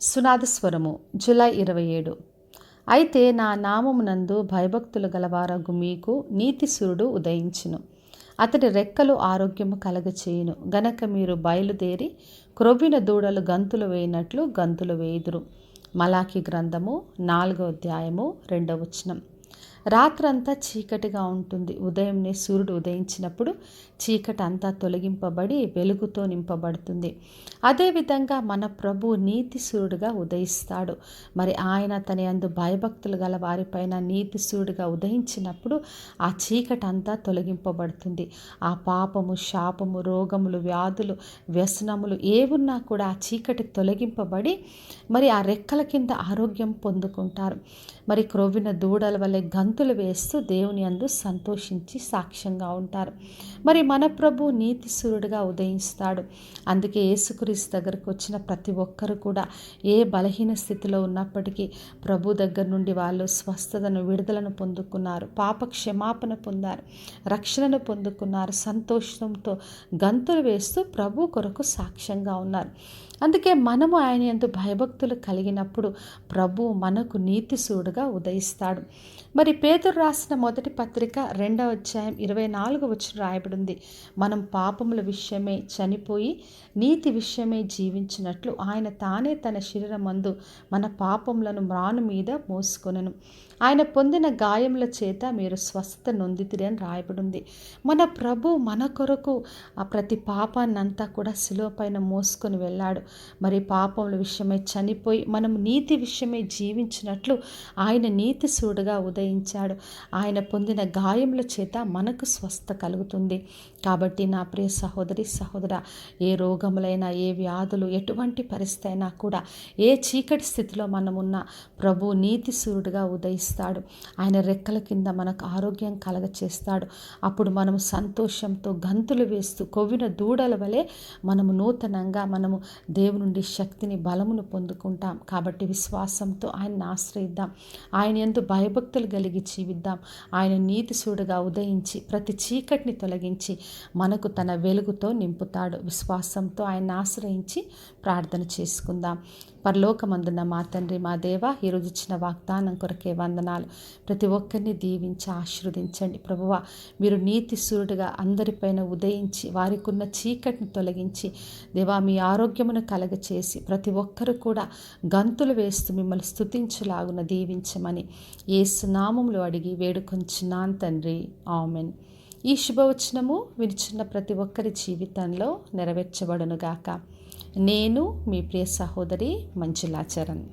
సునాదస్వరము July 27. అయితే నా నామమునందు భయభక్తులు గలవారగు మీకు నీతిసూరుడు ఉదయించును. అతడి రెక్కలు ఆరోగ్యము కలగచేయును. గనక మీరు బయలుదేరి క్రొవ్విన దూడలు గంతులు వేయినట్లు గంతులు వేయుదురు. మలాకి గ్రంథము 4వ అధ్యాయము 2వ వచనం. రాత్రంతా చీకటిగా ఉంటుంది. ఉదయంనే సూర్యుడు ఉదయించినప్పుడు చీకటి అంతా తొలగింపబడి వెలుగుతో నింపబడుతుంది. అదేవిధంగా మన ప్రభు నీతి సూర్యుడుగా ఉదయిస్తాడు. మరి ఆయన తన యందు భయభక్తులు గల వారిపైన నీతి సూర్యుడుగా ఉదయించినప్పుడు ఆ చీకటి అంతా తొలగింపబడుతుంది. ఆ పాపము, శాపము, రోగములు, వ్యాధులు, వ్యసనములు ఏవున్నా కూడా ఆ చీకటి తొలగింపబడి మరి ఆ రెక్కల కింద ఆరోగ్యం పొందుకుంటారు. మరి క్రొవ్విన దూడల వలె గంతులు వేస్తూ దేవుని యందు సంతోషించి సాక్ష్యంగా ఉంటారు. మరి మన ప్రభు నీతి సూర్యుడుగా ఉదయిస్తాడు. అందుకే యేసుక్రీస్తు దగ్గరకు వచ్చిన ప్రతి ఒక్కరు కూడా ఏ బలహీన స్థితిలో ఉన్నప్పటికీ ప్రభు దగ్గర నుండి వాళ్ళు స్వస్థతను, విడుదలను పొందుకున్నారు, పాప క్షమాపణ పొందారు, రక్షణను పొందుకున్నారు, సంతోషంతో గంతులు వేస్తూ ప్రభు కొరకు సాక్ష్యంగా ఉన్నారు. అందుకే మనము ఆయన యందు భయభక్తులు కలిగినప్పుడు ప్రభు మనకు నీతిసూరుడుగా ఉదయిస్తాడు. మరి పేతురు రాసిన మొదటి పత్రిక 2వ అధ్యాయం 24వ వచనం రాయబడింది. మనం పాపముల విషయమై చనిపోయి నీతి విషయమై జీవించినట్లు ఆయన తానే తన శరీరమందు మన పాపములను మ్రాను మీద మోసుకొనెను. ఆయన పొందిన గాయముల చేత మీరు స్వస్థత నొందితిరి అని రాయబడింది. మన ప్రభు మన కొరకు ఆ ప్రతి పాపాన్నంతా కూడా శిలువ పైన మోసుకొని వెళ్ళాడు. మరి పాపముల విషయమై చనిపోయి మనం నీతి విషయమై జీవించినట్లు ఆయన నీతి సూడుగా ఉదయించాడు. ఆయన పొందిన గాయముల చేత మనకు స్వస్థ కలుగుతుంది. కాబట్టి నా ప్రియ సహోదరి, సహోదరా, ఏ రోగములైనా, ఏ వ్యాధులు, ఎటువంటి పరిస్థితి అయినా కూడా, ఏ చీకటి స్థితిలో మనమున్నా ప్రభు నీతి సూర్యుడుగా ఉదయిస్తాడు. ఆయన రెక్కల కింద మనకు ఆరోగ్యం కలగచేస్తాడు. అప్పుడు మనము సంతోషంతో గంతులు వేస్తూ కొవ్విన దూడల వలె మనము నూతనంగా మనము దేవుని నుండి శక్తిని, బలమును పొందుకుంటాం. కాబట్టి విశ్వాసంతో ఆయన్ని ఆశ్రయిద్దాం. ఆయన యందు భయభక్తులు కలిగి జీవిద్దాం. ఆయన నీతిసూడుగా ఉదయించి ప్రతి చీకటిని తొలగించి మనకు తన వెలుగుతో నింపుతాడు. విశ్వాసంతో ఆయన్ని ఆశ్రయించి ప్రార్థన చేసుకుందాం. పరలోకమందున్న మా తండ్రి, మా దేవ, ఈరోజు ఇచ్చిన వాగ్దానం కొరకే వందనాలు. ప్రతి ఒక్కరిని దీవించి ఆశీర్వదించండి ప్రభువా. మీరు నీతి సూర్యుడుగా అందరిపైన ఉదయించి వారికి ఉన్న చీకటిని తొలగించి దేవా మీ ఆరోగ్యమును కలగచేసి ప్రతి ఒక్కరు కూడా గంతులు వేస్తూ మిమ్మల్ని స్తుతించులాగున దీవించమని యేసు నామములో అడిగి వేడుకొంచున్నాను తండ్రి, ఆమెన్. ఈ శుభవచనము వినిచున్న ప్రతి ఒక్కరి జీవితంలో నెరవేర్చబడునుగాక. నేను మీ ప్రియ సహోదరి మంజులా చరణ్.